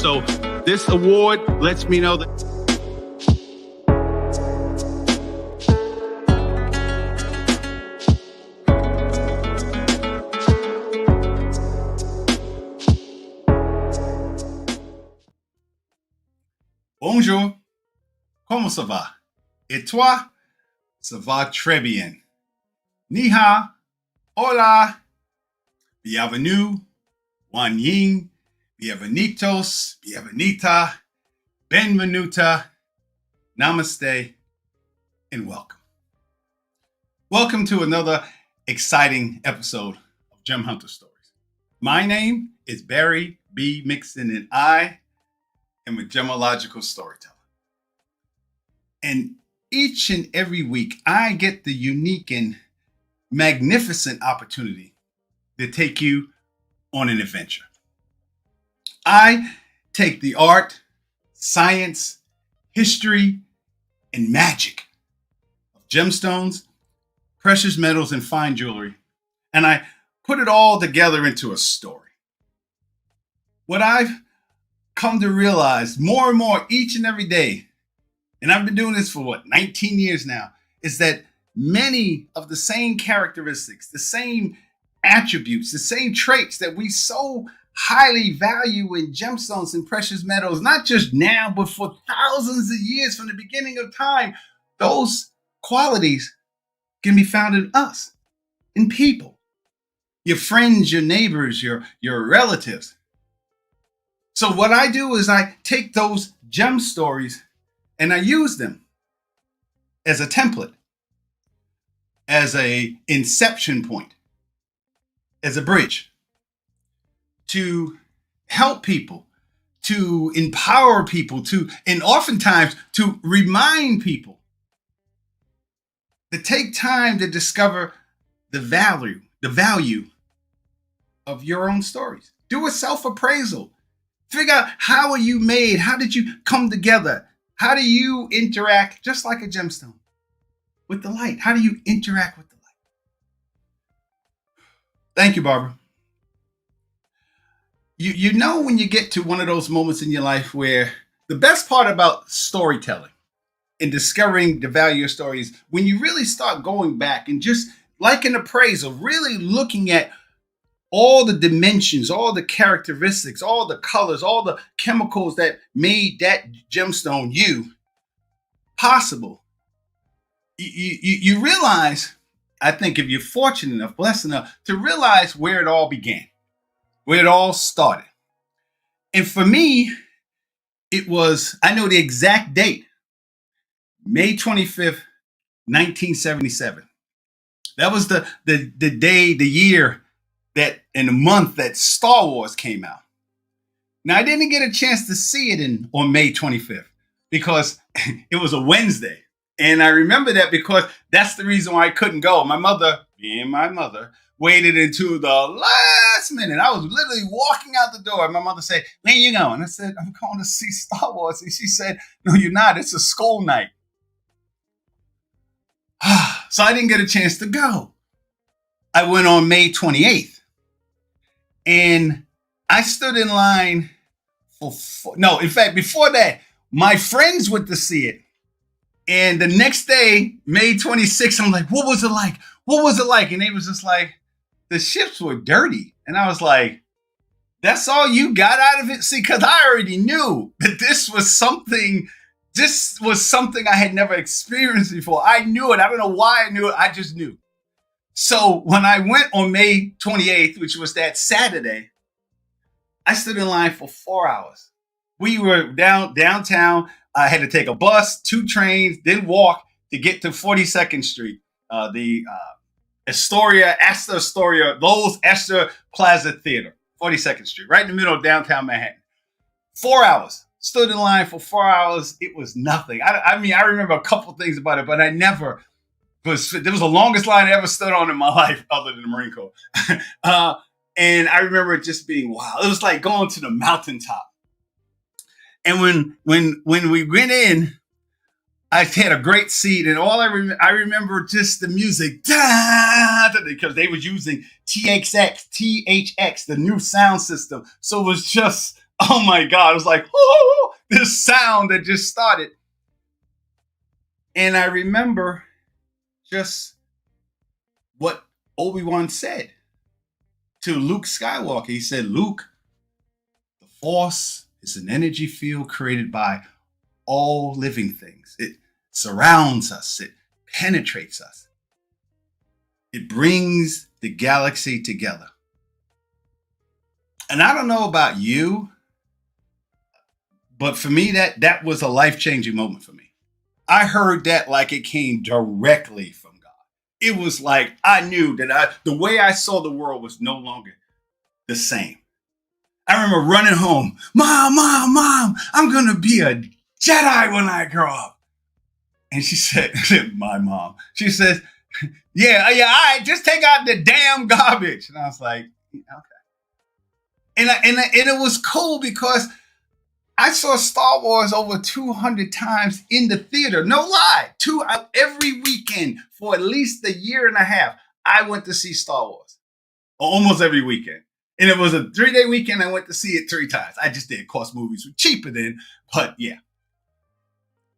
So this award lets me know that Bonjour, comment ça va? Et toi? Ça va très bien. Ni hao, hola, bienvenue, wan ying, bienvenidos, bienvenita, benvenuta, namaste, and welcome. Welcome to another exciting episode of Gem Hunter Stories. My name is Barry B. Mixon, and I am a Gemmological Storyteller. And each and every week, I get the unique and magnificent opportunity to take you on an adventure. I take the art, science, history, and magic of gemstones, precious metals, and fine jewelry, and I put it all together into a story. What I've come to realize more and more each and every day, and I've been doing this for 19 years now, is that many of the same characteristics, the same attributes, the same traits that we so highly value in gemstones and precious metals, not just now, but for thousands of years from the beginning of time, those qualities can be found in us, in people, your friends, your neighbors, your relatives. So what I do is I take those gem stories and I use them as a template, as a inception point, as a bridge to help people, to empower people, and oftentimes to remind people to take time to discover the value of your own stories. Do a self-appraisal. Figure out, how are you made? How did you come together? How do you interact, just like a gemstone, with the light? How do you interact with the light? Thank you, Barbara. You know when you get to one of those moments in your life where the best part about storytelling and discovering the value of stories, when you really start going back and just like an appraisal, really looking at all the dimensions, all the characteristics, all the colors, all the chemicals that made that gemstone you possible. You realize, I think if you're fortunate enough, blessed enough to realize where it all began, where it all started. And for me, it was, I know the exact date, May 25th, 1977. That was the day, the year that in the month that Star Wars came out. Now, I didn't get a chance to see it on May 25th because it was a Wednesday. And I remember that because that's the reason why I couldn't go. My mother, being my mother, waited until the last minute. I was literally walking out the door. And my mother said, "Where you going?" I said, "I'm going to see Star Wars." And she said, "No, you're not. It's a school night." So I didn't get a chance to go. I went on May 28th. And I stood in line in fact, before that, my friends went to see it. And the next day, May 26th, I'm like, what was it like? What was it like? And they was just like, the ships were dirty. And I was like, that's all you got out of it? See, because I already knew that this was something I had never experienced before. I knew it. I don't know why I knew it. I just knew. So when I went on May 28th, which was that Saturday, I stood in line for 4 hours. We were downtown. I had to take a bus, 2 trains, then walk to get to 42nd Street, the Astor Plaza Theater, 42nd Street, right in the middle of downtown Manhattan. 4 hours. Stood in line for 4 hours. It was nothing. I mean, I remember a couple things about it, but I never was. It was the longest line I ever stood on in my life, other than the Marine Corps. And I remember it just being wild. It was like going to the mountaintop. And when we went in, I had a great seat, and all I remember just the music, because they was using THX, the new sound system. So it was just Oh my God. It was like, oh, this sound that just started. And I remember just what Obi-Wan said to Luke Skywalker. He said, Luke, the Force is an energy field created by all living things. It surrounds us. It penetrates us. It brings the galaxy together. And I don't know about you, but for me, that was a life-changing moment for me. I heard that like it came directly from God. It was like I knew that the way I saw the world was no longer the same. I remember running home, Mom, I'm going to be a Jedi when I grow up. And she said, my mom, she says, yeah, all right, just take out the damn garbage. And I was like, okay. And it was cool because I saw Star Wars over 200 times in the theater. No lie. Every weekend for at least a year and a half, I went to see Star Wars. Almost every weekend. And it was a 3-day weekend. I went to see it 3 times. I just did. Of course, movies were cheaper then. But yeah.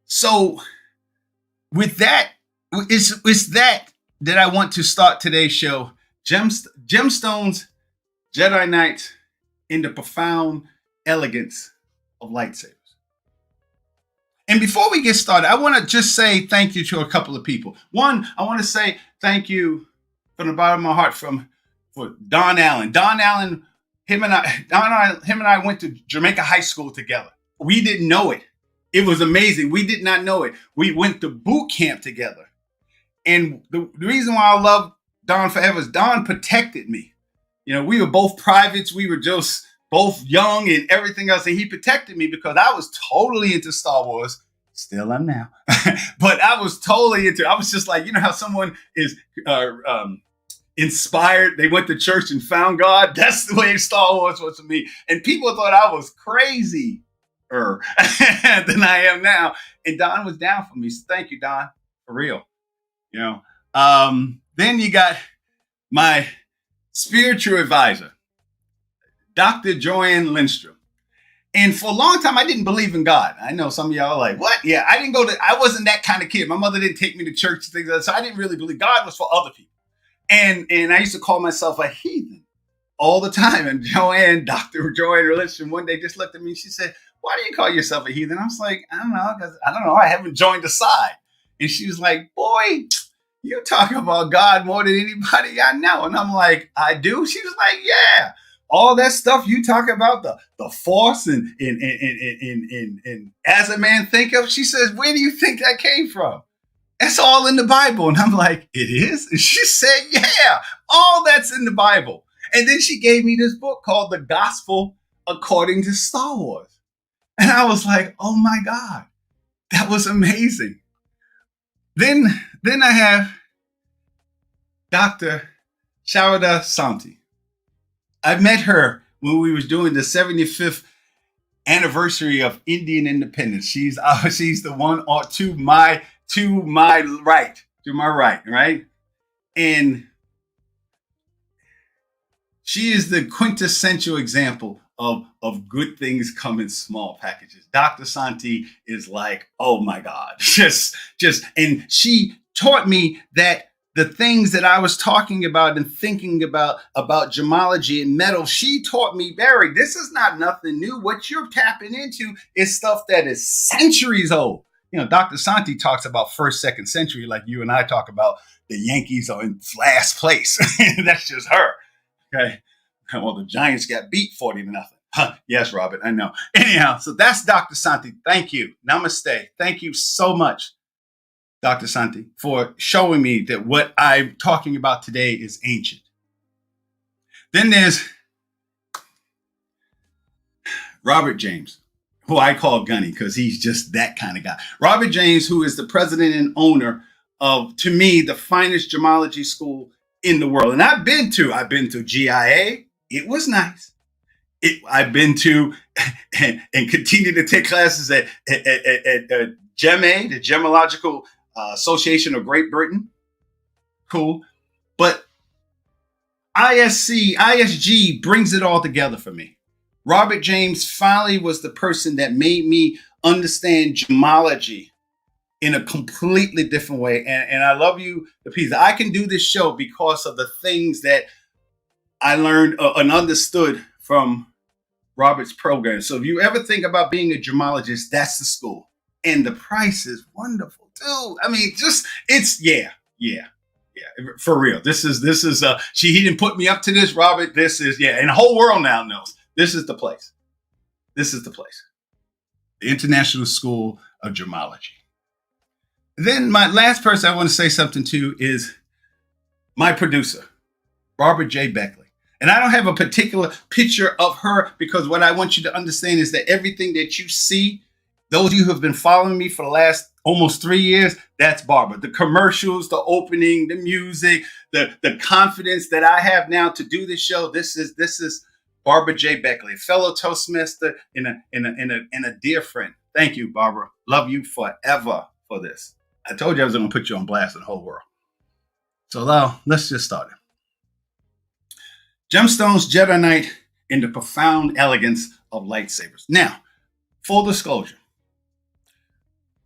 So with that, it's that I want to start today's show. Gemstones, Jedi Knights, in the profound elegance of lightsabers. And before we get started, I want to just say thank you to a couple of people. One, I want to say thank you from the bottom of my heart for Don Allen. Don Allen, him and I went to Jamaica High School together. We didn't know it. It was amazing. We did not know it. We went to boot camp together. And the reason why I love Don forever is Don protected me. You know, we were both privates. We were just both young and everything else. And he protected me because I was totally into Star Wars. Still am now. But I was totally into it. I was just like, you know how someone is inspired. They went to church and found God. That's the way Star Wars was for me. And people thought I was crazy than I am now. And Don was down for me. So thank you, Don, for real. You know, then you got my spiritual advisor, Dr. Joanne Lindstrom. And for a long time, I didn't believe in God. I know some of y'all are like, what? Yeah, I wasn't that kind of kid. My mother didn't take me to church and things like that. So I didn't really believe God was for other people. And I used to call myself a heathen all the time. And Dr. Joanne Lindstrom, one day just looked at me and she said, why do you call yourself a heathen? I was like, I don't know, because I don't know. I haven't joined the side. And she was like, boy, you talk about God more than anybody I know. And I'm like, I do? She was like, yeah. All that stuff you talk about, the Force and as a man think of, she says, where do you think that came from? That's all in the Bible. And I'm like, it is? And she said, yeah, all that's in the Bible. And then she gave me this book called The Gospel According to Star Wars. And I was like, oh my God, that was amazing. Then I have Dr. Sharada Santi. I met her when we was doing the 75th anniversary of Indian independence. She's the one to my right? And she is the quintessential example of good things come in small packages. Dr. Santi is like, oh my God, and she taught me that the things that I was talking about and thinking about gemology and metal, she taught me, Barry, this is not nothing new. What you're tapping into is stuff that is centuries old. You know, Dr. Santi talks about first, second century, like you and I talk about the Yankees are in last place. That's just her. Okay. Well, the Giants got beat 40-0. Huh. Yes, Robert, I know. Anyhow, so that's Dr. Santi. Thank you. Namaste. Thank you so much, Dr. Santi, for showing me that what I'm talking about today is ancient. Then there's Robert James, who I call Gunny because he's just that kind of guy. Robert James, who is the president and owner of, to me, the finest gemology school in the world. And I've been to GIA. It was nice. I've been to and continue to take classes at GEMA, the Gemmological Association of Great Britain. Cool. But ISG brings it all together for me. Robert James finally was the person that made me understand gemology in a completely different way. And I love you, the piece. I can do this show because of the things that I learned and understood from Robert's program. So if you ever think about being a gemologist, that's the school. And the price is wonderful too. I mean, yeah. For real. This is he didn't put me up to this, Robert. This is, and the whole world now knows. This is the place. This is the place. The International School of Gemology. Then my last person I want to say something to is my producer, Barbara J. Beckley. And I don't have a particular picture of her because what I want you to understand is that everything that you see, those of you who have been following me for the last almost 3 years, that's Barbara. The commercials, the opening, the music, the confidence that I have now to do this show. This is Barbara J. Beckley, a fellow Toastmaster and a dear friend. Thank you, Barbara. Love you forever for this. I told you I was going to put you on blast in the whole world. So now let's just start it. Gemstones, Jedi Knight, and the Profound Elegance of Lightsabers. Now, full disclosure.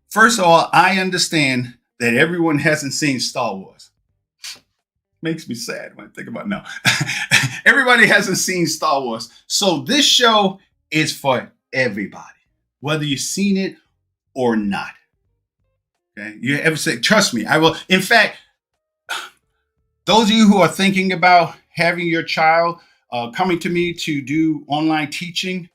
First of all, I understand that everyone hasn't seen Star Wars. Makes me sad when I think about it. No. Everybody hasn't seen Star Wars. So this show is for everybody, whether you've seen it or not. Okay? You ever say, trust me, I will. In fact, those of you who are thinking about having your child coming to me to do online teaching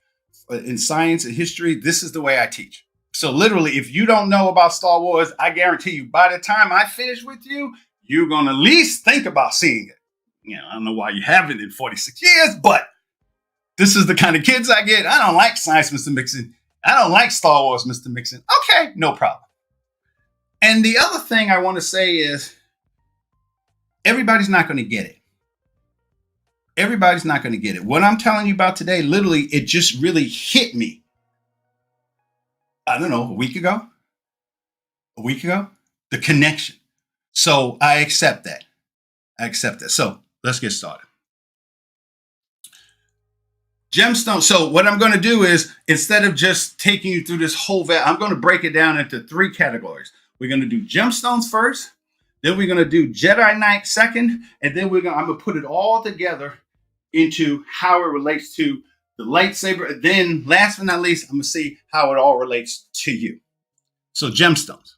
in science and history, this is the way I teach. So literally, if you don't know about Star Wars, I guarantee you, by the time I finish with you, you're going to at least think about seeing it. I don't know why you haven't in 46 years, but this is the kind of kids I get. I don't like science, Mr. Mixon. I don't like Star Wars, Mr. Mixon. Okay, no problem. And the other thing I want to say is everybody's not going to get it. Everybody's not going to get it. What I'm telling you about today, literally, it just really hit me. I don't know, a week ago, the connection. So I accept that. So let's get started. Gemstones. So what I'm going to do is, instead of just taking you through this whole I'm going to break it down into 3 categories. We're going to do gemstones first. Then we're going to do Jedi Knight second. And then I'm going to put it all together into how it relates to the lightsaber. And then last but not least, I'm going to see how it all relates to you. So gemstones.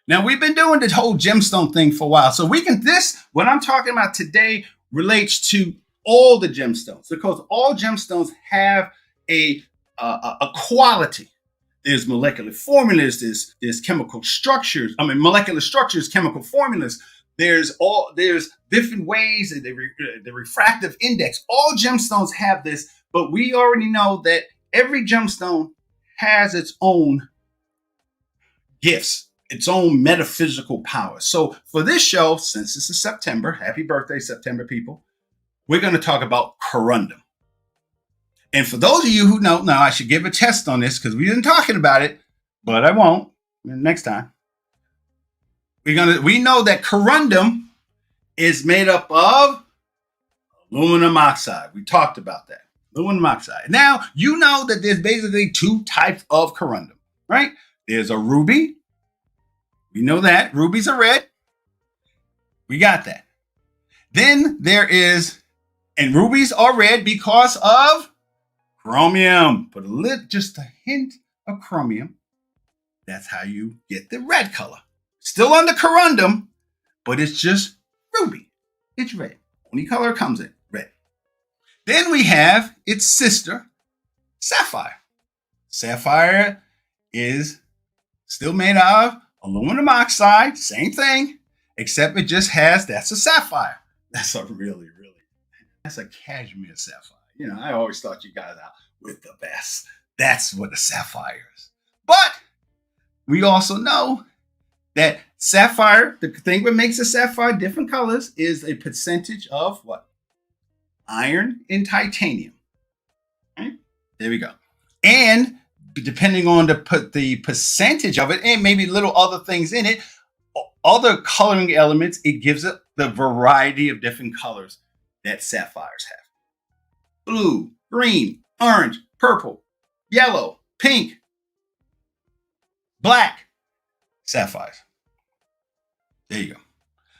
Now we've been doing this whole gemstone thing for a while. So what I'm talking about today relates to all the gemstones, because all gemstones have a quality. There's molecular formulas, there's chemical structures. Molecular structures, chemical formulas. There's different ways, the refractive index. All gemstones have this, but we already know that every gemstone has its own gifts, its own metaphysical power. So for this show, since this is September, happy birthday, September people, we're going to talk about corundum. And for those of you who know, now I should give a test on this because we've been talking about it, but I won't next time. We know that corundum is made up of aluminum oxide. We talked about that. Aluminum oxide. Now, you know that there's basically 2 types of corundum, right? There's a ruby. We know that. Rubies are red. We got that. Then there is, and rubies are red because of chromium. Just a hint of chromium. That's how you get the red color. Still under corundum, but it's just ruby. It's red. Only color it comes in, red. Then we have its sister, sapphire. Sapphire is still made of aluminum oxide, same thing, except it just that's a sapphire. That's a that's a cashmere sapphire. I always thought you guys out with the best. That's what a sapphire is. But we also know that sapphire, the thing that makes a sapphire different colors is a percentage of what? Iron and titanium. Right? There we go. And depending on the percentage of it, and maybe little other things in it, other coloring elements, it gives it the variety of different colors that sapphires have. Blue, green, orange, purple, yellow, pink, black sapphires. There you go.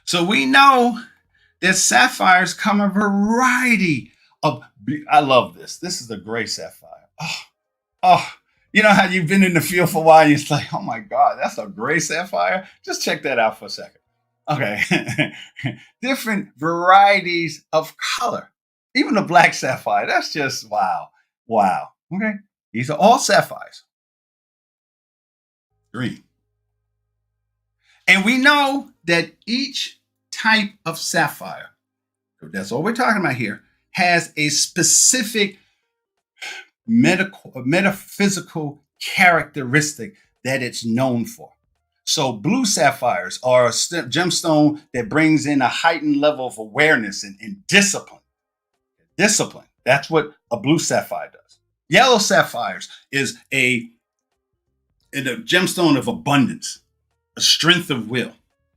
So we know that sapphires come a variety of, I love this. This is a gray sapphire. Oh, you know how you've been in the field for a while, and it's like, oh my God, that's a gray sapphire? Just check that out for a second. Okay. Different varieties of color. Even the black sapphire, that's just wow. Wow. Okay. These are all sapphires. Green. And we know that each type of sapphire, that's all we're talking about here, has a specific metaphysical characteristic that it's known for. So blue sapphires are a gemstone that brings in a heightened level of awareness and discipline. Discipline. That's what a blue sapphire does. Yellow sapphires is a gemstone of abundance, a strength of will.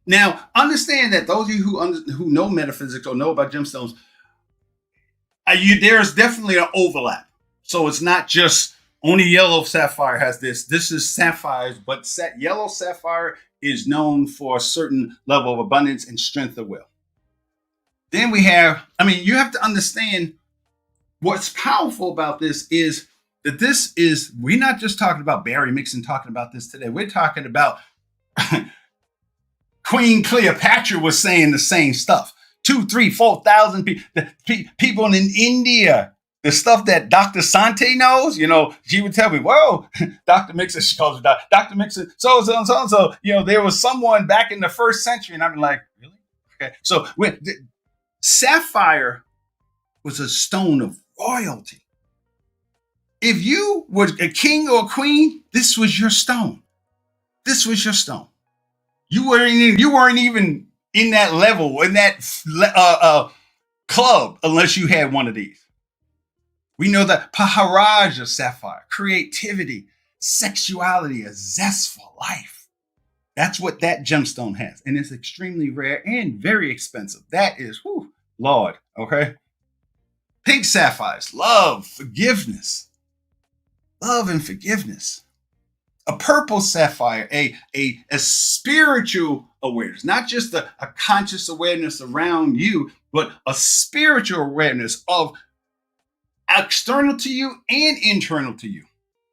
Now, understand that those of you who know metaphysics or know about gemstones, there's definitely an overlap. So it's not just only yellow sapphire has this. This is sapphires, but yellow sapphire is known for a certain level of abundance and strength of will. Then we have, you have to understand what's powerful about this is that we're not just talking about Barry Mixon talking about this today. We're talking about Queen Cleopatra was saying the same stuff. 2,000, 3,000, 4,000 people in India. The stuff that Dr. Sante knows, she would tell me, whoa, Dr. Mixon, she calls me Dr. Mixon, so-and-so and so-and-so. There was someone back in the 1st century, and I'm like, really? Okay. So sapphire was a stone of royalty. If you were a king or a queen, this was your stone. This was your stone. You weren't even in that level, in that club, unless you had one of these. We know that Paharaj of sapphire, creativity, sexuality, a zest for life. That's what that gemstone has. And it's extremely rare and very expensive. That is, Lord, okay? Pink sapphires, love, forgiveness. Love and forgiveness. A purple sapphire, a spiritual awareness, not just a conscious awareness around you, but a spiritual awareness of external to you and internal to you.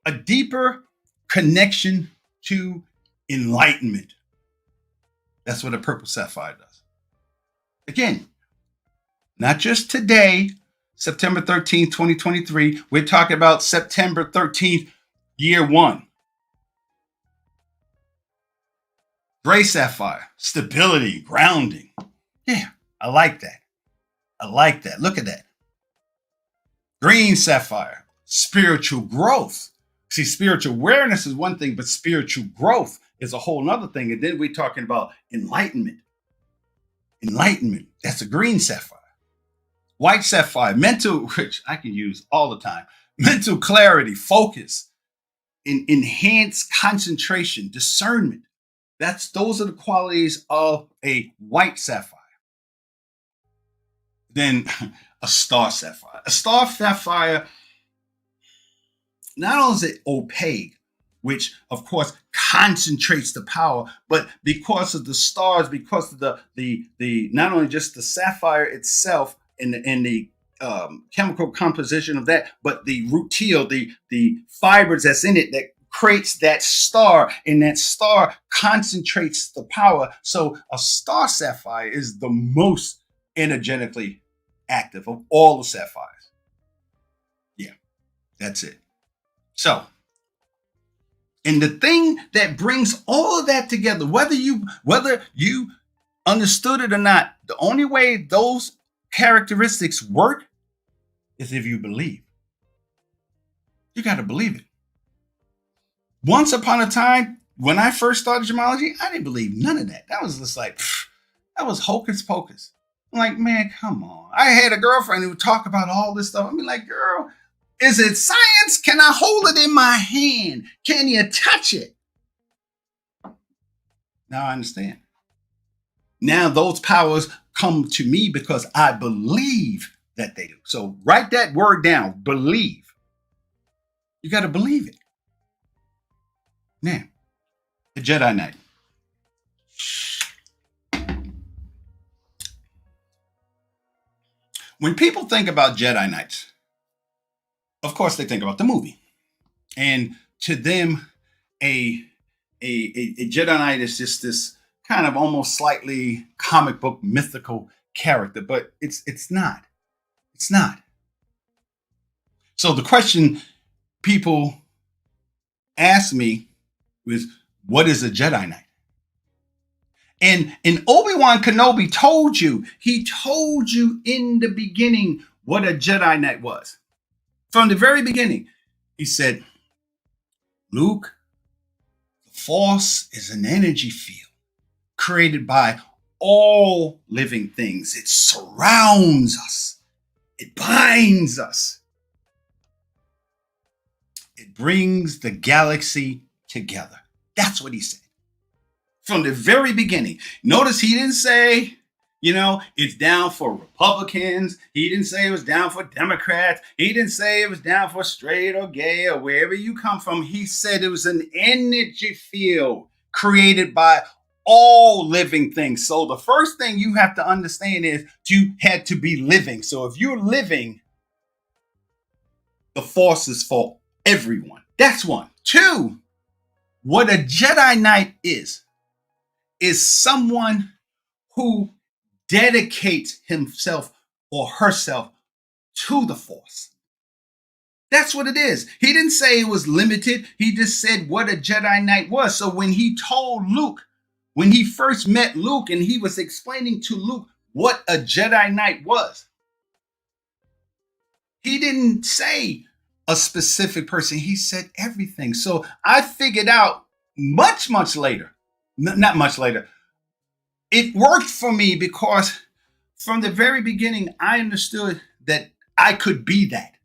A deeper connection to enlightenment. That's what a purple sapphire does. Again, not just today, September 13th, 2023. We're talking about September 13th, year 1. Gray sapphire, stability, grounding. Yeah, I like that. Look at that. Green sapphire, spiritual growth. See, spiritual awareness is one thing, but spiritual growth is a whole nother thing. And then we're talking about enlightenment. Enlightenment, that's a green sapphire. White sapphire, mental, which I can use all the time. Mental clarity, focus, enhanced concentration, discernment. Those are the qualities of a white sapphire. Then a star sapphire. A star sapphire, not only is it opaque, which of course concentrates the power, but because of the stars, because of the not only just the sapphire itself and the chemical composition of that, but the rutile, the fibers that's in it that creates that star, and that star concentrates the power. So a star sapphire is the most energetically active of all the sapphires. Yeah, that's it. So, and the thing that brings all of that together, whether you understood it or not, the only way those characteristics work is if you believe. You got to believe it. Once upon a time, when I first started gemology, I didn't believe none of that. That was just like, that was hocus pocus. I'm like, man, come on. I had a girlfriend who would talk about all this stuff. I mean, like, girl, is it science? Can I hold it in my hand? Can you touch it? Now I understand. Now those powers come to me because I believe that they do. So write that word down, believe. You got to believe it. Now, the Jedi Knight. When people think about Jedi Knights, of course they think about the movie. And to them, a Jedi Knight is just this kind of almost slightly comic book mythical character, but it's not. It's not. So the question people ask me is, what is a Jedi Knight? And Obi-Wan Kenobi told you, he told you in the beginning what a Jedi Knight was. From the very beginning, he said, Luke, the Force is an energy field created by all living things. It surrounds us. It binds us. It brings the galaxy together. That's what he said. From the very beginning. Notice he didn't say, it's down for Republicans. He didn't say it was down for Democrats. He didn't say it was down for straight or gay or wherever you come from. He said it was an energy field created by all living things. So the first thing you have to understand is you had to be living. So if you're living, the Force is for everyone. That's one. Two, what a Jedi Knight is someone who dedicates himself or herself to the Force. That's what it is. He didn't say it was limited. He just said what a Jedi Knight was. So when he told Luke, when he first met Luke and he was explaining to Luke what a Jedi Knight was, he didn't say a specific person. He said everything. So I figured out much later, not much later, it worked for me because from the very beginning, I understood that I could be that.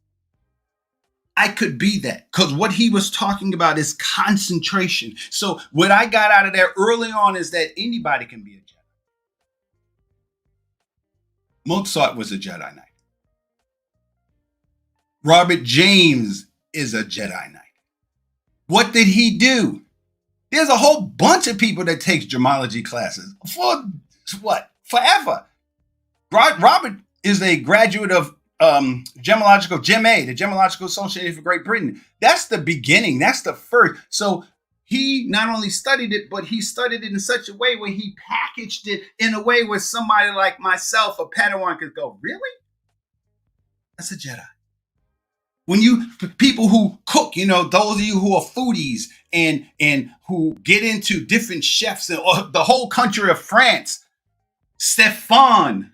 I could be that because what he was talking about is concentration. So what I got out of there early on is that anybody can be a Jedi. Mozart was a Jedi Knight. Robert James is a Jedi Knight. What did he do? There's a whole bunch of people that takes gemmology classes for what? Forever. Robert is a graduate of Gemmological, Gem A, the Gemmological Association for Great Britain. That's the beginning. That's the first. So he not only studied it, but he studied it in such a way where he packaged it in a way where somebody like myself, a Padawan, could go, really? That's a Jedi. When people who cook, those of you who are foodies and who get into different chefs and the whole country of France, Stefan,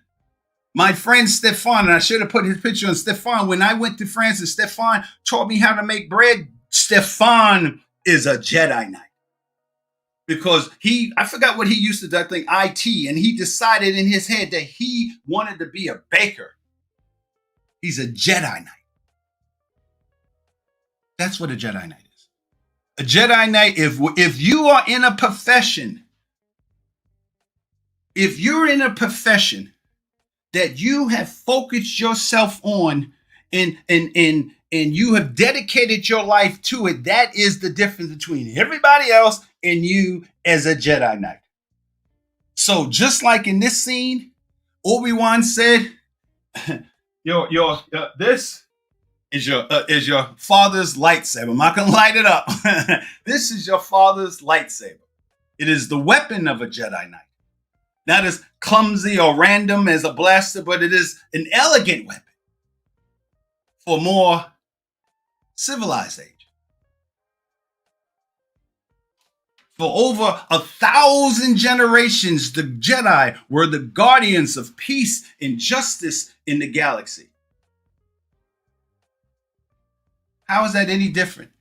my friend Stefan, and I should have put his picture on Stefan. When I went to France and Stefan taught me how to make bread, Stefan is a Jedi Knight. Because I forgot what he used to do, I think IT, and he decided in his head that he wanted to be a baker. He's a Jedi Knight. That's what a Jedi Knight is. A Jedi Knight, if you are in a profession, if you're in a profession that you have focused yourself on and you have dedicated your life to it, that is the difference between everybody else and you as a Jedi Knight. So just like in this scene, Obi-Wan said, this is your father's lightsaber. I'm not gonna light it up. This is your father's lightsaber. It is the weapon of a Jedi Knight. Not as clumsy or random as a blaster, but it is an elegant weapon for more civilized age. For over 1,000 generations, the Jedi were the guardians of peace and justice in the galaxy. How is that any different?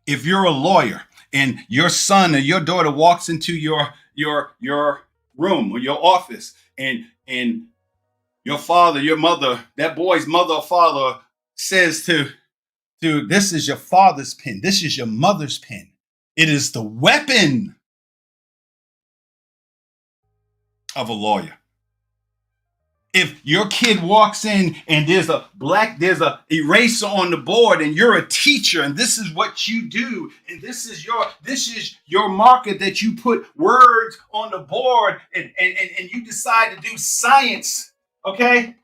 If you're a lawyer and your son or your daughter walks into your room or your office and your father, your mother, that boy's mother or father says to this is your father's pen, this is your mother's pen. It is the weapon of a lawyer. If your kid walks in and there's a eraser on the board and you're a teacher and this is what you do and this is your marker that you put words on the board and you decide to do science, okay?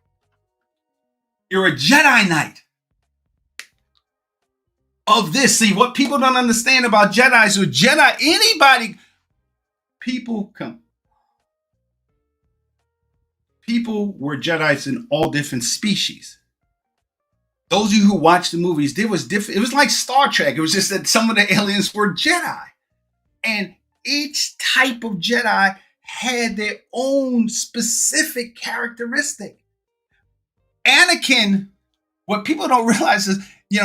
You're a Jedi Knight of this. See, what people don't understand about Jedi, so people were Jedis in all different species. Those of you who watched the movies, it was like Star Trek. It was just that some of the aliens were Jedi. And each type of Jedi had their own specific characteristic. Anakin, what people don't realize is,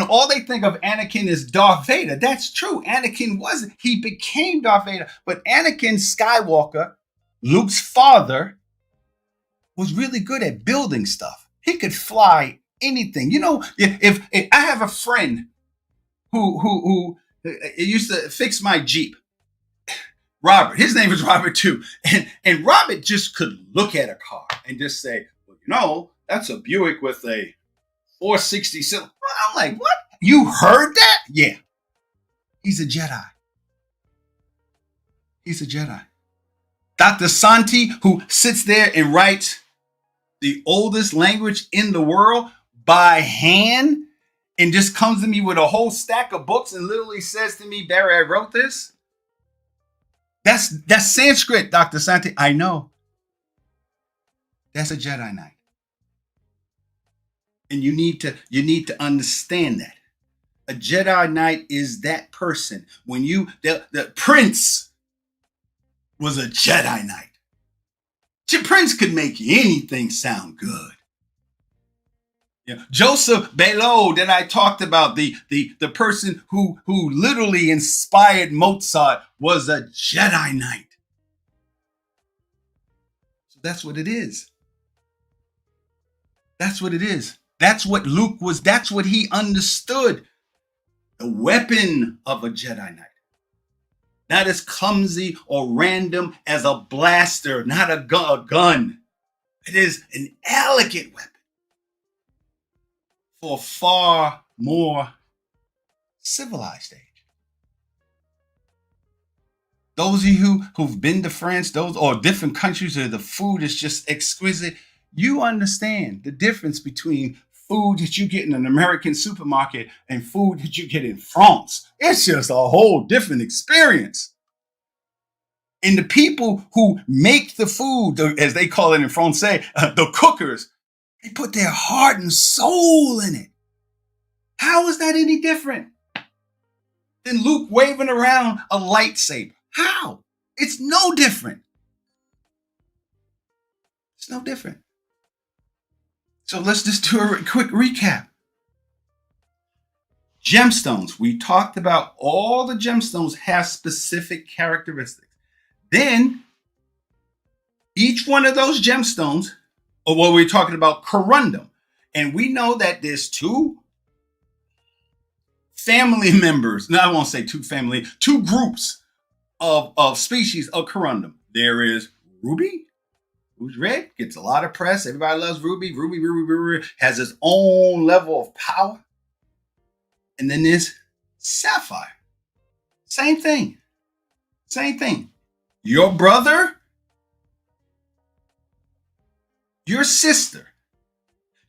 all they think of Anakin is Darth Vader. That's true. Anakin wasn't. He became Darth Vader. But Anakin Skywalker, Luke's father, was really good at building stuff. He could fly anything. If I have a friend who used to fix my Jeep, Robert, his name is Robert too. And Robert just could look at a car and just say, well, that's a Buick with a 460 cylinder. I'm like, what? You heard that? Yeah. He's a Jedi. He's a Jedi. Dr. Santi, who sits there and writes the oldest language in the world by hand and just comes to me with a whole stack of books and literally says to me, Barry, I wrote this. That's Sanskrit, Dr. Santi. I know. That's a Jedi Knight. And you need to understand that. A Jedi Knight is that person. When the Prince was a Jedi Knight. Prince could make anything sound good. Joseph Bellow that I talked about, the person who literally inspired Mozart, was a Jedi Knight. So that's what it is. That's what it is. That's what Luke was. That's what he understood. The weapon of a Jedi Knight. Not as clumsy or random as a blaster, not a gun. It is an elegant weapon for a far more civilized age. Those of you who've been to France, or different countries where the food is just exquisite, you understand the difference between food that you get in an American supermarket and food that you get in France. It's just a whole different experience. And the people who make the food, as they call it in Francais, the cookers, they put their heart and soul in it. How is that any different than Luke waving around a lightsaber? How? It's no different. It's no different. So let's just do a quick recap. Gemstones. We talked about all the gemstones have specific characteristics. Then each one of those gemstones, or what we're talking about, corundum. And we know that there's two family members. No, I won't say two groups of species of corundum. There is ruby, who's red, gets a lot of press. Everybody loves ruby. Ruby has its own level of power. And then there's sapphire. Same thing. Your brother, your sister,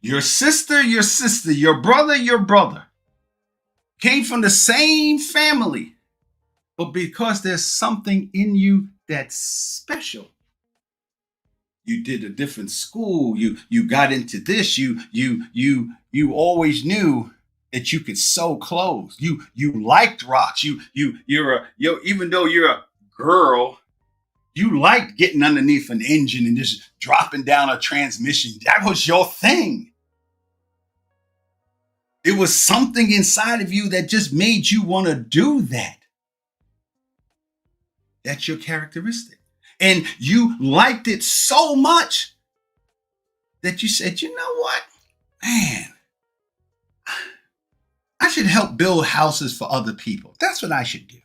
your brother came from the same family, but because there's something in you that's special, you did a different school, you got into this, you always knew that you could sew clothes, you liked rocks, even though you're a girl, you liked getting underneath an engine and just dropping down a transmission. That was your thing. It was something inside of you that just made you want to do that. That's your characteristic. And you liked it so much that you said, you know what? Man, I should help build houses for other people. That's what I should do.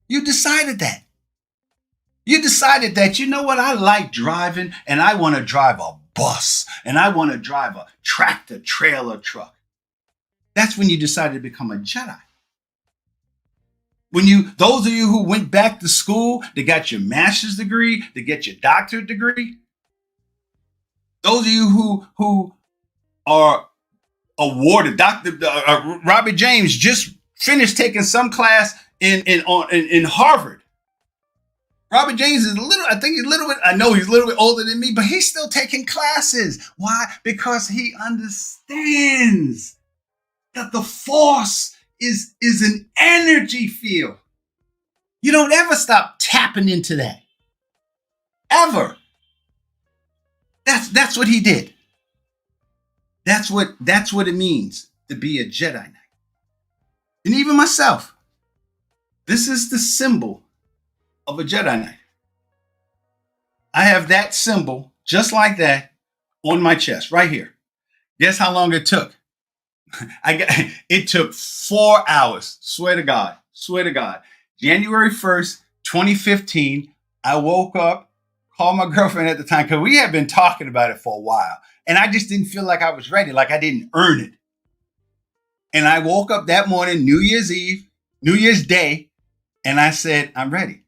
You decided that. You decided that, you know what? I like driving and I want to drive a bus and I want to drive a tractor trailer truck. That's when you decided to become a Jedi. Those of you who went back to school, they got your master's degree, they get your doctorate degree. Those of you who are awarded, Robert James just finished taking some class in Harvard. Robert James is I know he's a little bit older than me, but he's still taking classes. Why? Because he understands that the Force is an energy field. You don't ever stop tapping into that. Ever. That's what he did. That's what it means to be a Jedi Knight. And even myself, this is the symbol of a Jedi Knight. I have that symbol just like that on my chest right here. Guess how long it took? It took 4 hours. Swear to God. January 1st, 2015, I woke up, called my girlfriend at the time because we had been talking about it for a while. And I just didn't feel like I was ready, like I didn't earn it. And I woke up that morning, New Year's Day, and I said, I'm ready.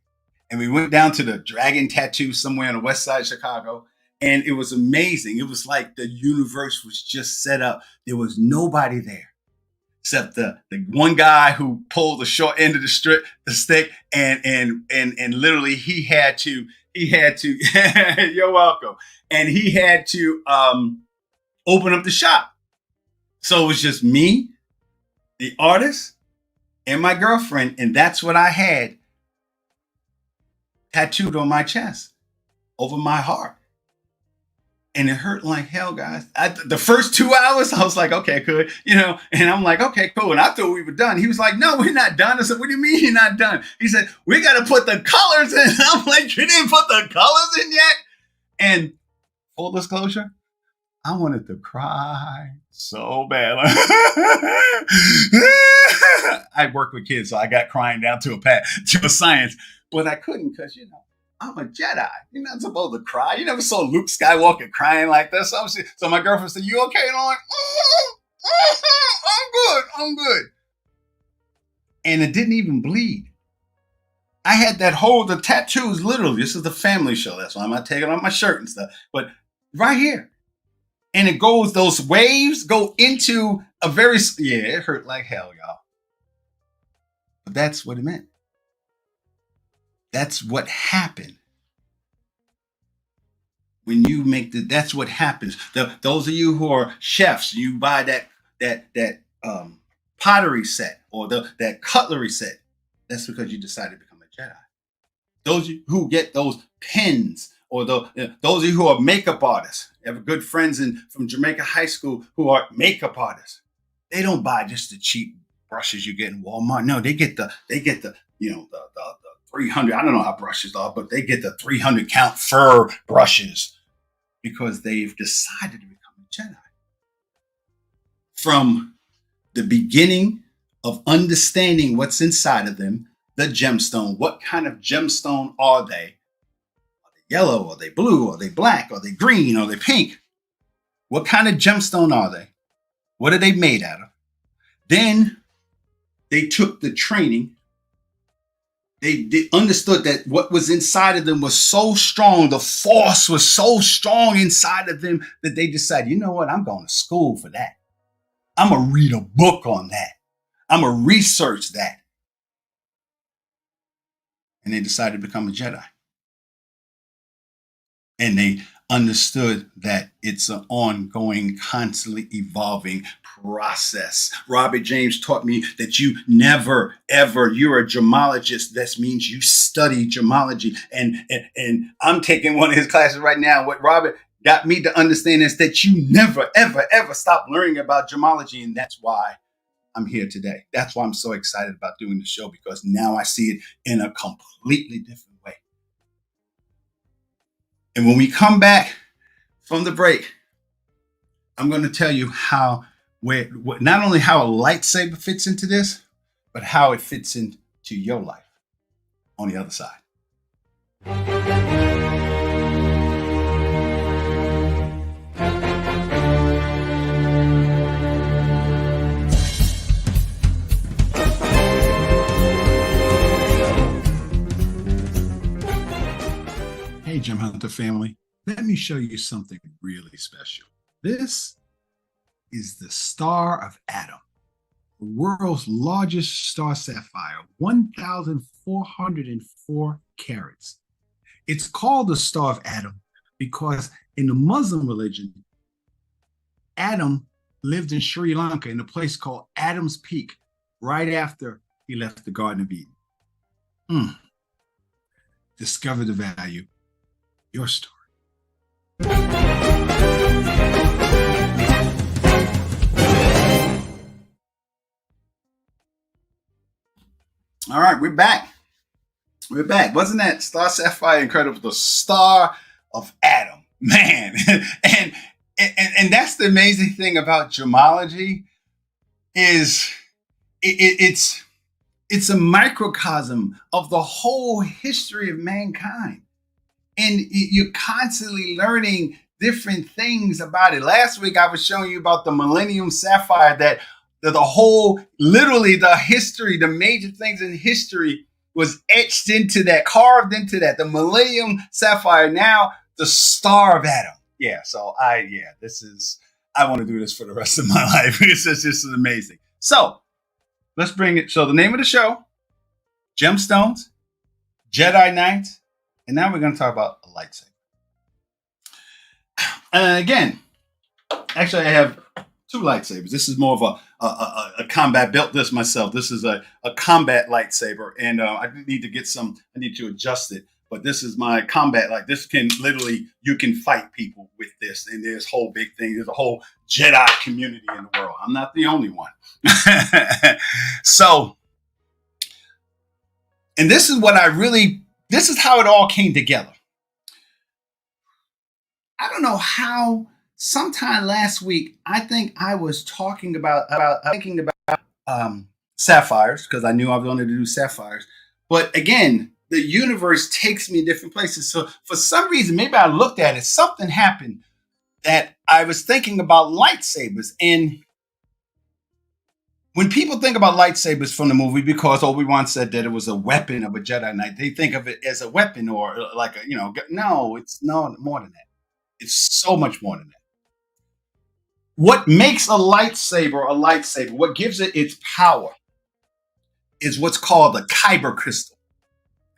And we went down to the Dragon Tattoo somewhere on the west side of Chicago. And it was amazing. It was like the universe was just set up. There was nobody there except the one guy who pulled the short end of the stick. And literally he had to, you're welcome. And he had to open up the shop. So it was just me, the artist, and my girlfriend. And that's what I had tattooed on my chest over my heart. And it hurt like hell, guys. The first 2 hours, I was like, okay, good. And I'm like, okay, cool. And I thought we were done. He was like, no, we're not done. I said, what do you mean you're not done? He said, we got to put the colors in. I'm like, you didn't put the colors in yet? And full disclosure, I wanted to cry so bad. I work with kids, so I got crying down to a science. But I couldn't because, I'm a Jedi. You're not supposed to cry. You never saw Luke Skywalker crying like this. So my girlfriend said, you okay? And I'm like, I'm good. And it didn't even bleed. I had the tattoos literally. This is the family show. That's why I'm not taking off my shirt and stuff. But right here. And those waves go into it hurt like hell, y'all. But that's what it meant. That's what happened. When you that's what happens. Those of you who are chefs, you buy that pottery set or that cutlery set. That's because you decided to become a Jedi. Those of you who get those pens, or those of you who are makeup artists. You have good friends from Jamaica High School who are makeup artists. They don't buy just the cheap brushes you get in Walmart. No, they get the 300. I don't know how brushes are, but they get the 300 count fur brushes because they've decided to become a Jedi. From the beginning of understanding what's inside of them, the gemstone. What kind of gemstone are they? Are they yellow? Are they blue? Are they black? Are they green? Are they pink? What kind of gemstone are they? What are they made out of? Then they took the training. They understood that what was inside of them was so strong. The Force was so strong inside of them that they decided, you know what? I'm going to school for that. I'm going to read a book on that. I'm going to research that. And they decided to become a Jedi. And they understood that it's an ongoing, constantly evolving process. Robert James taught me that you never, ever, you're a gemologist. That means you study gemology. And I'm taking one of his classes right now. What Robert got me to understand is that you never, ever, ever stop learning about gemology. And that's why I'm here today. That's why I'm so excited about doing the show, because now I see it in a completely different way. And when we come back from the break, I'm going to tell you not only how a lightsaber fits into this, but how it fits into your life on the other side. Hunter family, let me show you something really special. This is the Star of Adam, the world's largest star sapphire, 1,404 carats. It's called the Star of Adam because in the Muslim religion, Adam lived in Sri Lanka in a place called Adam's Peak right after he left the Garden of Eden. Discover the value. Your story. All right, we're back. We're back. Wasn't that Star Sapphire incredible? The Star of Adam, man. and that's the amazing thing about gemology is it's a microcosm of the whole history of mankind. And you're constantly learning different things about it. Last week, I was showing you about the Millennium Sapphire, that the whole, literally the history, the major things in history was etched into that, carved into that. The Millennium Sapphire, now the Star of Adam. Yeah, so I want to do this for the rest of my life. This is amazing. So let's bring it. So the name of the show, Gemstones, Jedi Knights, and now we're going to talk about a lightsaber. And again, actually I have two lightsabers. This is more of a combat, built this myself. This is a combat lightsaber, and I need to adjust it. But this is my combat, like this can literally, you can fight people with this. And there's whole big thing. There's a whole Jedi community in the world. I'm not the only one. So, and this is this is how it all came together. I don't know how, sometime last week, I think I was talking about sapphires, because I knew I was going to do sapphires. But again, the universe takes me in different places. So for some reason, maybe I looked at it, something happened that I was thinking about lightsabers. And when people think about lightsabers from the movie, because Obi-Wan said that it was a weapon of a Jedi Knight, they think of it as a weapon or like no, it's no more than that. It's so much more than that. What makes a lightsaber, what gives it its power, is what's called the kyber crystal.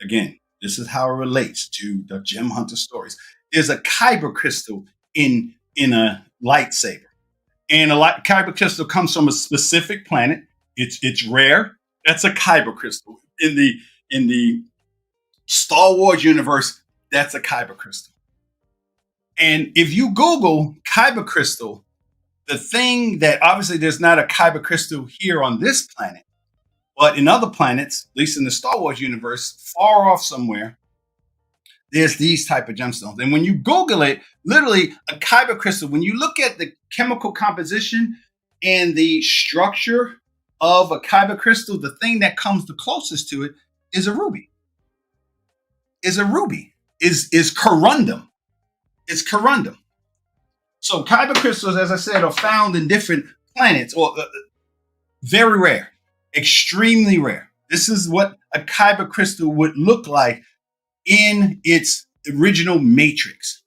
Again, this is how it relates to the Gem Hunter stories. There's a kyber crystal in a lightsaber. And a kyber crystal comes from a specific planet. It's rare. That's a kyber crystal. In the Star Wars universe, that's a kyber crystal. And if you Google kyber crystal, the thing that, obviously there's not a kyber crystal here on this planet, but in other planets, at least in the Star Wars universe, far off somewhere, there's these type of gemstones. And when you Google it, literally a kyber crystal, when you look at the chemical composition and the structure of a kyber crystal, the thing that comes the closest to it is a ruby. Is corundum. It's corundum. So kyber crystals, as I said, are found in different planets, or very rare, extremely rare. This is what a kyber crystal would look like in its original matrix.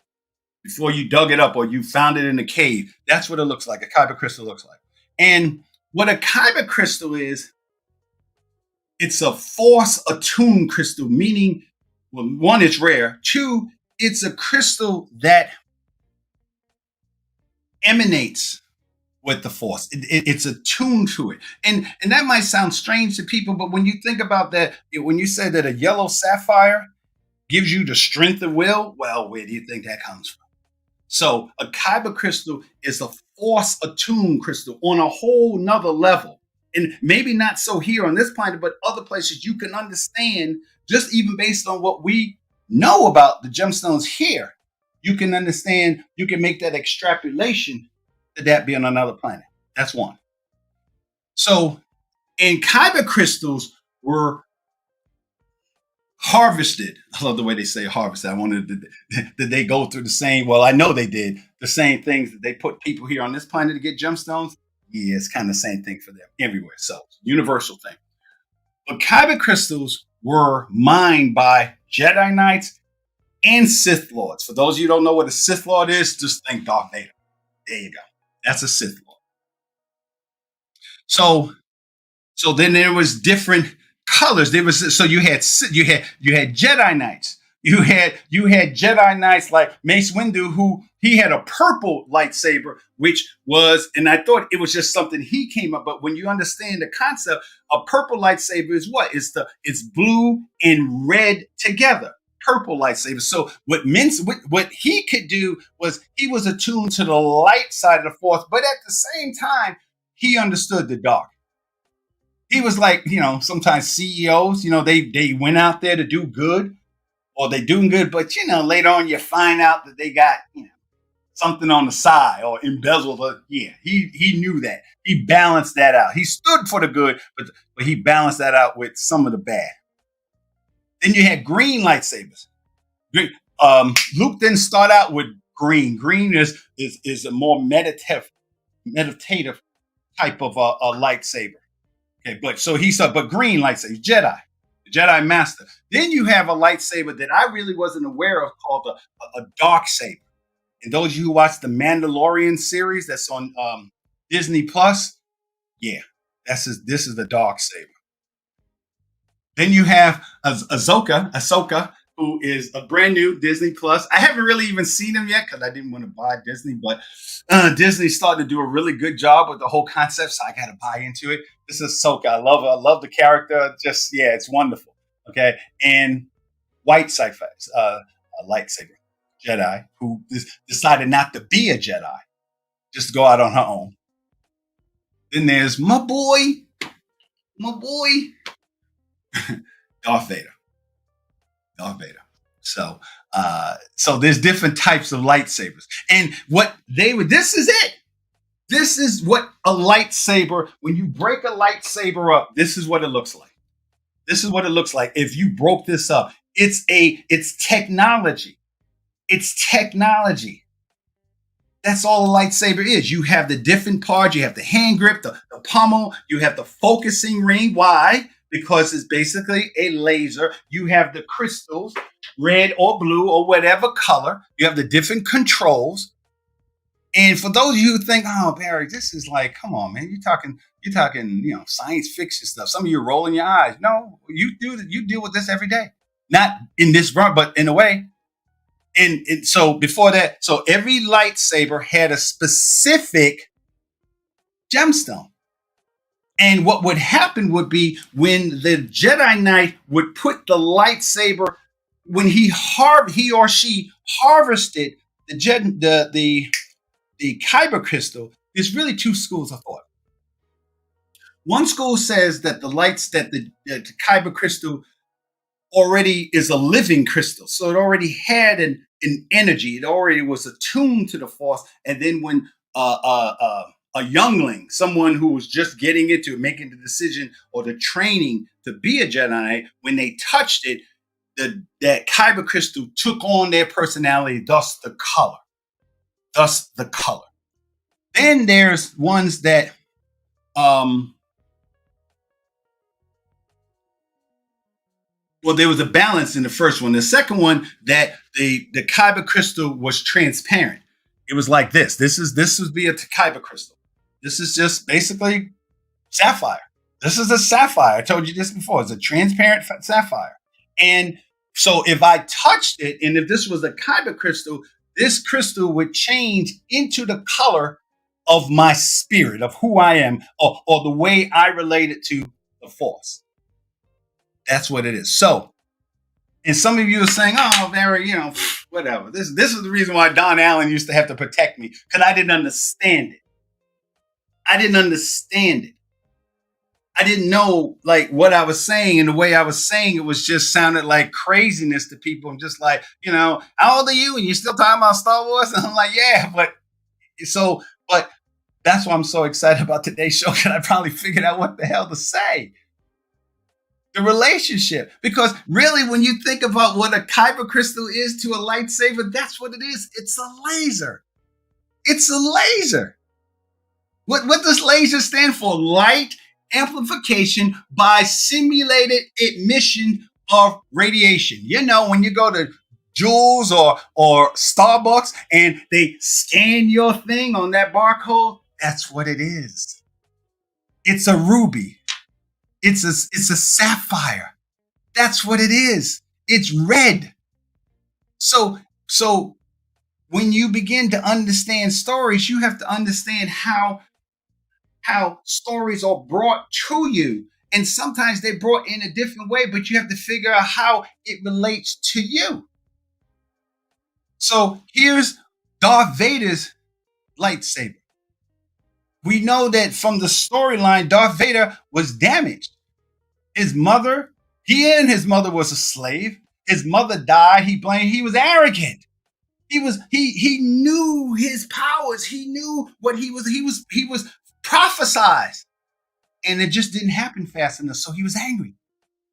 Before you dug it up or you found it in a cave, that's what it looks like. A kyber crystal looks like. And what a kyber crystal is, it's a force-attuned crystal, meaning, well, one, it's rare. Two, it's a crystal that emanates with the force. It's attuned to it. And that might sound strange to people, but when you think about that, when you say that a yellow sapphire gives you the strength of will, well, where do you think that comes from? So a kyber crystal is a force-attuned crystal on a whole nother level. And maybe not so here on this planet, but other places you can understand, just even based on what we know about the gemstones here, you can understand, you can make that extrapolation to that being on another planet. That's one. So, and kyber crystals were harvested. I love the way they say harvested. I wanted did they go through the same, well, I know they did the same things that they put people here on this planet to get gemstones. Yeah, it's kind of the same thing for them everywhere. So, universal thing. But kyber crystals were mined by Jedi Knights and Sith Lords. For those of you who don't know what a Sith Lord is, just think Darth Vader. There you go. That's a Sith Lord. So then there was different colors. There was so you had Jedi Knights. You had Jedi Knights like Mace Windu, who he had a purple lightsaber, which was, and I thought it was just something he came up. But when you understand the concept, a purple lightsaber is what? It's blue and red together. Purple lightsaber. So what he could do was he was attuned to the light side of the force, but at the same time, he understood the dark. He was like, sometimes CEOs, they went out there to do good, or they doing good, but later on you find out that they got, something on the side or embezzled. He knew that. He balanced that out. He stood for the good, but he balanced that out with some of the bad. Then you had green lightsabers. Luke didn't start out with green. Green is a more meditative type of a lightsaber. Okay, but green lightsaber, Jedi Master. Then you have a lightsaber that I really wasn't aware of called a dark saber. And those of you who watch the Mandalorian series that's on Disney Plus, this is the dark saber. Then you have Ahsoka, who is a brand new Disney Plus. I haven't really even seen him yet because I didn't want to buy Disney, but Disney's starting to do a really good job with the whole concept, so I got to buy into it. This is Ahsoka. I love her. I love the character. It's wonderful. Okay, and white sci-fi, a lightsaber Jedi who decided not to be a Jedi, just to go out on her own. Then there's my boy, Darth Vader. So there's different types of lightsabers, and this is it. This is what a lightsaber. When you break a lightsaber up, this is what it looks like. This is what it looks like if you broke this up. It's technology. It's technology. That's all a lightsaber is. You have the different parts. You have the hand grip, the pommel. You have the focusing ring. Why? Because it's basically a laser. You have the crystals, red or blue or whatever color. You have the different controls. And for those of you who think, oh, Barry, this is like, come on, man, you're talking, science fiction stuff. Some of you are rolling your eyes. No, you deal with this every day. Not in this run, but in a way. And so before that, so every lightsaber had a specific gemstone. And what would happen would be when the Jedi Knight would put the lightsaber, when he or she harvested the kyber crystal, there's really two schools of thought. One school says that the kyber crystal already is a living crystal. So it already had an energy. It already was attuned to the force. And then when a youngling, someone who was just getting into it, making the decision or the training to be a Jedi Knight, when they touched it, that kyber crystal took on their personality, thus the color. Then there's ones that there was a balance in the first one. The second one, that the kyber crystal was transparent. It was like this. This would be a kyber crystal. This is just basically sapphire. This is a sapphire. I told you this before. It's a transparent sapphire. And so if I touched it, and if this was a kyber crystal, this crystal would change into the color of my spirit, of who I am, or the way I related to the force. That's what it is. So, and some of you are saying, oh, Barry, whatever. This is the reason why Don Allen used to have to protect me, because I didn't understand it. I didn't know like what I was saying, and the way I was saying it was just sounded like craziness to people. I'm just like, how old are you? And you're still talking about Star Wars? And I'm like, yeah, but that's why I'm so excited about today's show, because I probably figured out what the hell to say. The relationship. Because really, when you think about what a kyber crystal is to a lightsaber, that's what it is. It's a laser. It's a laser. What does laser stand for? Light amplification by simulated emission of radiation. When you go to Jules or Starbucks and they scan your thing on that barcode, that's what it is. It's a ruby. It's a sapphire. That's what it is. It's red. So when you begin to understand stories, you have to understand how stories are brought to you. And sometimes they're brought in a different way, but you have to figure out how it relates to you. So here's Darth Vader's lightsaber. We know that from the storyline, Darth Vader was damaged. His mother, his mother was a slave. His mother died. He was arrogant. He knew his powers. He knew what he was prophesized. And it just didn't happen fast enough. So he was angry.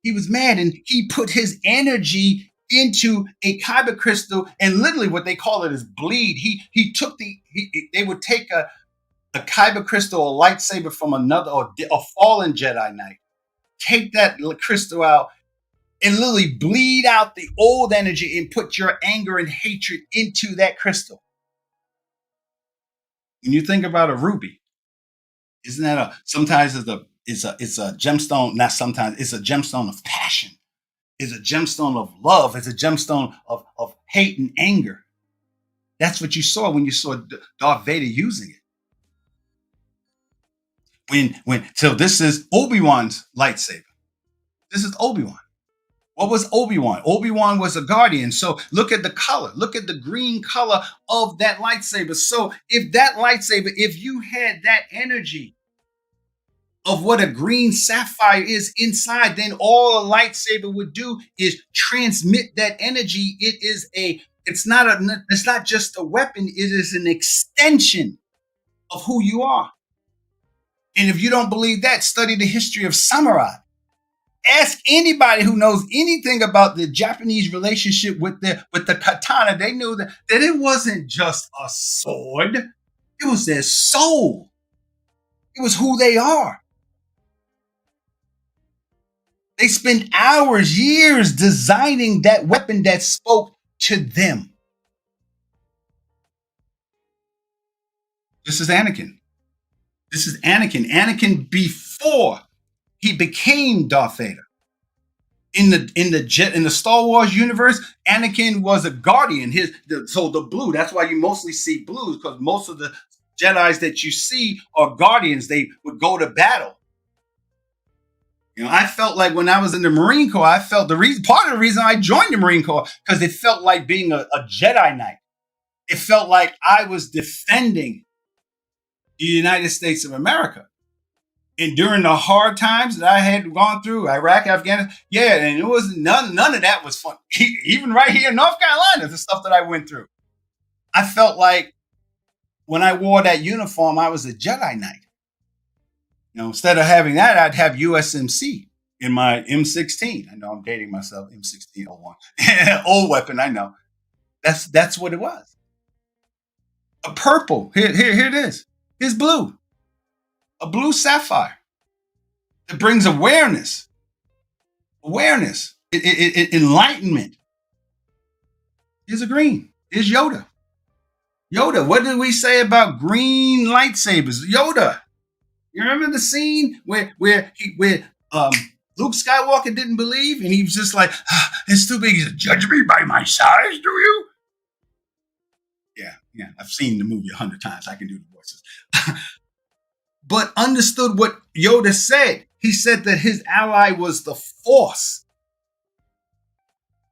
He was mad, and he put his energy into a kyber crystal, and literally what they call it is bleed. He took they would take a kyber crystal or lightsaber from another or a fallen Jedi Knight, take that crystal out, and literally bleed out the old energy and put your anger and hatred into that crystal. When you think about a ruby, isn't that sometimes it's a gemstone? Not sometimes, it's a gemstone of passion. It's a gemstone of love. It's a gemstone of hate and anger. That's what you saw when you saw Darth Vader using it. So this is Obi-Wan's lightsaber. This is Obi-Wan. What was Obi-Wan? Obi-Wan was a guardian. So look at the color. Look at the green color of that lightsaber. So if you had that energy of what a green sapphire is inside, then all a lightsaber would do is transmit that energy. It's not just a weapon. It is an extension of who you are. And if you don't believe that, study the history of samurai. Ask anybody who knows anything about the Japanese relationship with the katana. They knew that it wasn't just a sword. It was their soul. It was who they are. They spent hours, years designing that weapon that spoke to them. This is Anakin. This is Anakin. Anakin before he became Darth Vader. In the Star Wars universe, Anakin was a guardian. So the blue, that's why you mostly see blues, because most of the Jedis that you see are guardians. They would go to battle. I felt like when I was in the Marine Corps, part of the reason I joined the Marine Corps, because it felt like being a Jedi Knight. It felt like I was defending the United States of America. And during the hard times that I had gone through, Iraq, Afghanistan, and it was none of that was fun. Even right here in North Carolina, the stuff that I went through. I felt like when I wore that uniform, I was a Jedi Knight. Instead of having that, I'd have USMC in my M16. I know I'm dating myself, M1601. Old weapon, I know. That's what it was. A purple. Here it is. Here's blue. A blue sapphire. It brings awareness. Enlightenment. Here's a green. Here's Yoda. What did we say about green lightsabers? Yoda. You remember the scene where Luke Skywalker didn't believe, and he was just like, it's too big. He said, judge me by my size, do you? Yeah. I've seen the movie 100 times. I can do the voices. But understood what Yoda said. He said that his ally was the Force.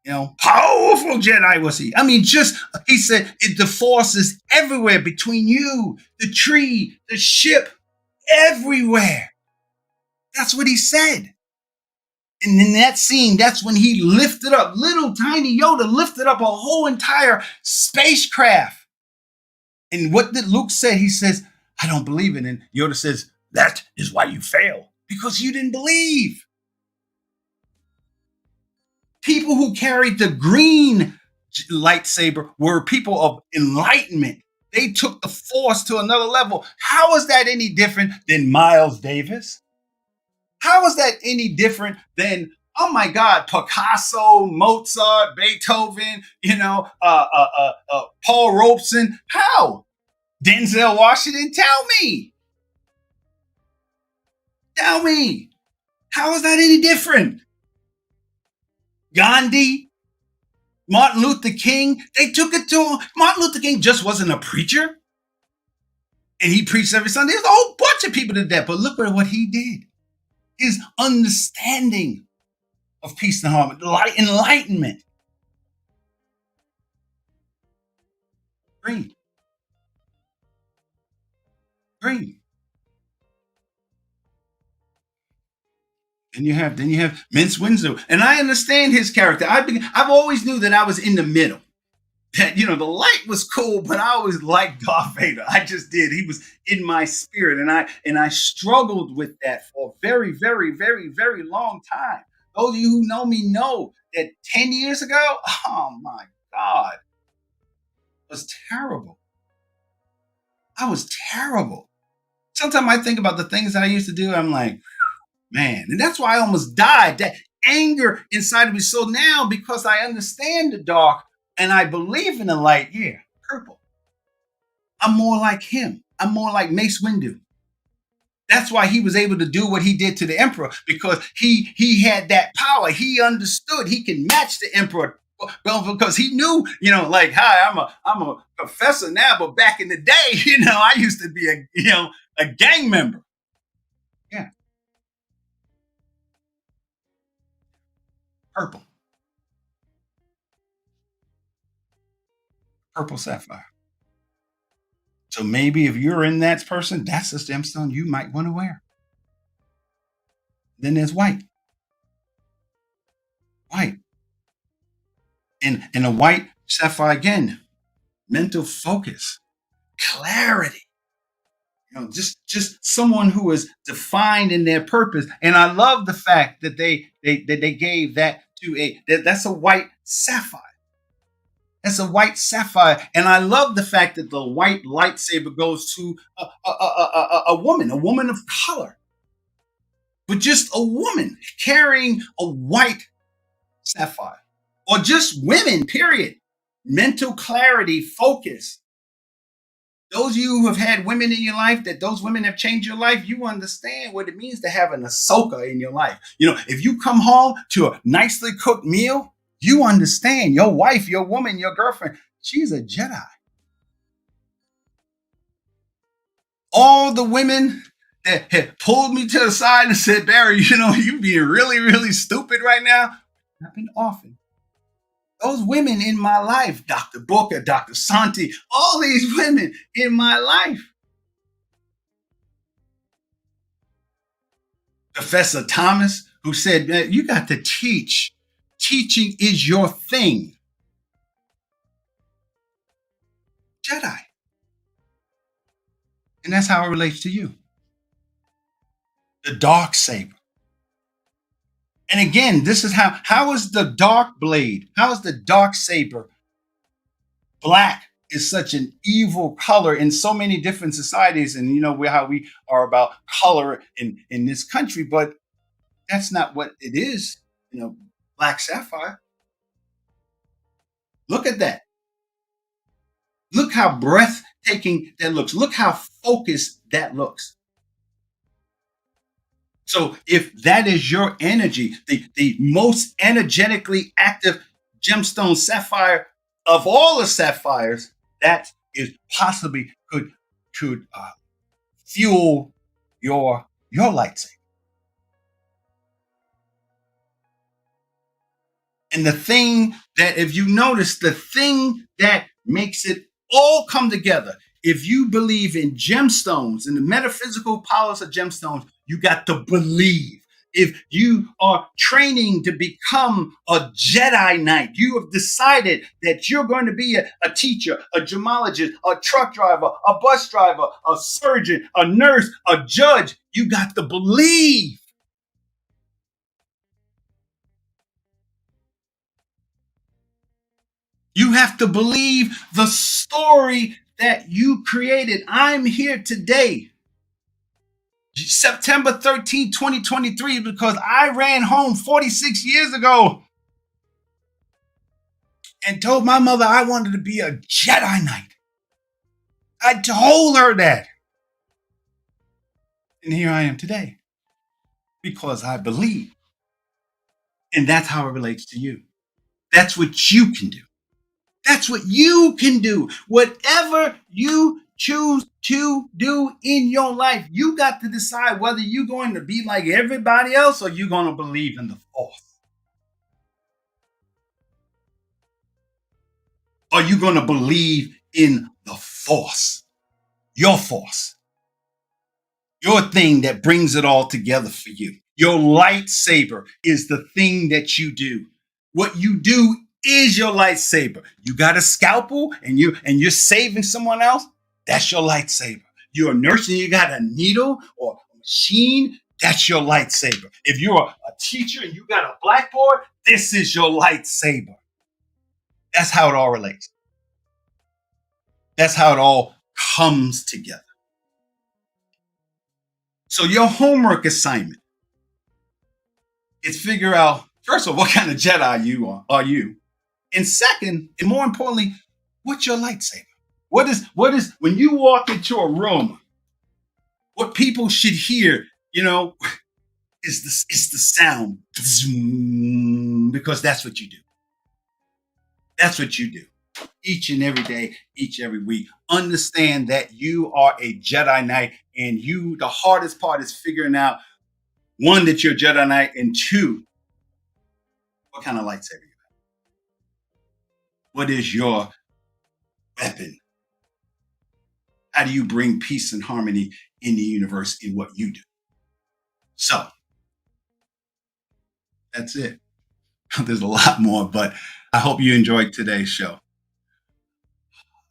Powerful Jedi was he. He said the Force is everywhere between you, the tree, the ship, everywhere. That's what he said. And in that scene, that's when he lifted up, little tiny Yoda lifted up a whole entire spacecraft. And what did Luke say? He says, I don't believe it. And Yoda says, that is why you fail, because you didn't believe. People who carried the green lightsaber were people of enlightenment. They took the Force to another level. How is that any different than Miles Davis? How is that any different than Oh my God, Picasso, Mozart, Beethoven, Paul Robeson. How? Denzel Washington, tell me. Tell me. How is that any different? Gandhi, Martin Luther King, they took it to Martin Luther King just wasn't a preacher. And he preached every Sunday. There's a whole bunch of people did that. But look at what he did. His understanding of peace and harmony, enlightenment. Green. Green. Then you have Mince Winslow. And I understand his character. I've always knew that I was in the middle. That the light was cool, but I always liked Darth Vader. I just did. He was in my spirit, and I struggled with that for a very, very, very, very long time. Those of you who know me know that 10 years ago, oh my God, it was terrible. I was terrible. Sometimes I think about the things that I used to do. I'm like, man, and that's why I almost died. That anger inside of me. So now, because I understand the dark and I believe in the light, yeah, purple. I'm more like him. I'm more like Mace Windu. That's why he was able to do what he did to the emperor, because he had that power. He understood he can match the emperor. Well, because he knew, like, hi, I'm a professor now, but back in the day, I used to be a gang member. Yeah, purple, purple sapphire. So maybe if you're in that person, that's the gemstone you might want to wear. Then there's white. White. And a white sapphire again, mental focus, clarity. Just someone who is defined in their purpose. And I love the fact that they gave that to that's a white sapphire. That's a white sapphire, and I love the fact that the white lightsaber goes to a woman of color, but just a woman carrying a white sapphire, or just women. Period. Mental clarity, focus. Those of you who have had women in your life, that those women have changed your life, you understand what it means to have an Ahsoka in your life. If you come home to a nicely cooked meal, you understand your wife, your woman, your girlfriend, she's a Jedi. All the women that had pulled me to the side and said, Barry, you being really, really stupid right now, happened often. Those women in my life, Dr. Booker, Dr. Santi, all these women in my life. Professor Thomas, who said, you got to teach. Teaching is your thing. Jedi. And that's how it relates to you. The dark saber. And again, this is how is the dark blade? How is the dark saber? Black is such an evil color in so many different societies, and how we are about color in this country, but that's not what it is. Black sapphire. Look at that. Look how breathtaking that looks. Look how focused that looks. So if that is your energy, the most energetically active gemstone sapphire of all the sapphires, that is possibly could fuel your lightsaber. And the thing that, if you notice, the thing that makes it all come together, if you believe in gemstones and the metaphysical powers of gemstones, you got to believe. If you are training to become a Jedi Knight, you have decided that you're going to be a teacher, a gemologist, a truck driver, a bus driver, a surgeon, a nurse, a judge, you got to believe. You have to believe the story that you created. I'm here today September 13, 2023, because I ran home 46 years ago and told my mother I wanted to be a Jedi Knight. I told her that. And here I am today because I believe. And that's how it relates to you. That's what you can do. That's what you can do. Whatever you choose to do in your life, you got to decide whether you're going to be like everybody else or you're going to believe in the Force. Are you going to believe in the Force? Your Force. Your thing that brings it all together for you. Your lightsaber is the thing that you do. What you do is your lightsaber. You got a scalpel and you're saving someone else. That's your lightsaber. You're a nurse and you got a needle or a machine. That's your lightsaber. If you're a teacher and you got a blackboard, this is your lightsaber. That's how it all relates. That's how it all comes together. So your homework assignment is figure out, first of all, what kind of Jedi are you? And second, and more importantly, what's your lightsaber? What is when you walk into a room, what people should hear, is the sound. Because that's what you do. That's what you do. Each and every day, each every week. Understand that you are a Jedi Knight, and the hardest part is figuring out, one, that you're a Jedi Knight, and two, what kind of lightsaber you have. What is your weapon? How do you bring peace and harmony in the universe in what you do? So, that's it. There's a lot more, but I hope you enjoyed today's show.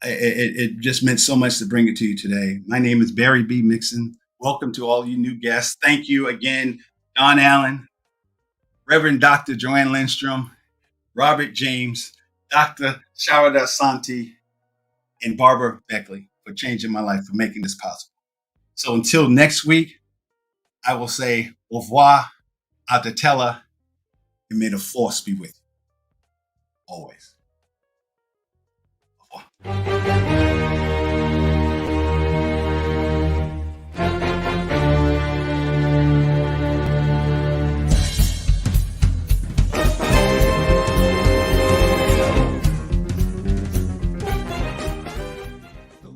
It just meant so much to bring it to you today. My name is Barry B. Mixon. Welcome to all you new guests. Thank you again, Don Allen, Reverend Dr. Joanne Lindstrom, Robert James, Dr. Sharada Santi, and Barbara Beckley for changing my life, for making this possible. So until next week, I will say au revoir, Adatella, and may the Force be with you. Always. Au revoir.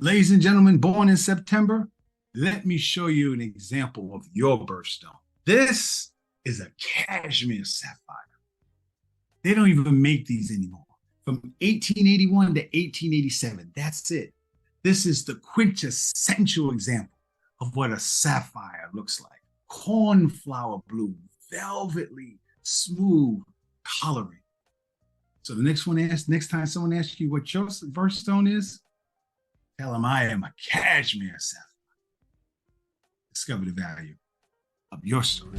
Ladies and gentlemen, born in September, let me show you an example of your birthstone. This is a cashmere sapphire. They don't even make these anymore. From 1881 to 1887, that's it. This is the quintessential example of what a sapphire looks like. Cornflower blue, velvetly, smooth coloring. So the next time someone asks you what your birthstone is, tell them I am a cashmere sapphire. Discover the value of your story.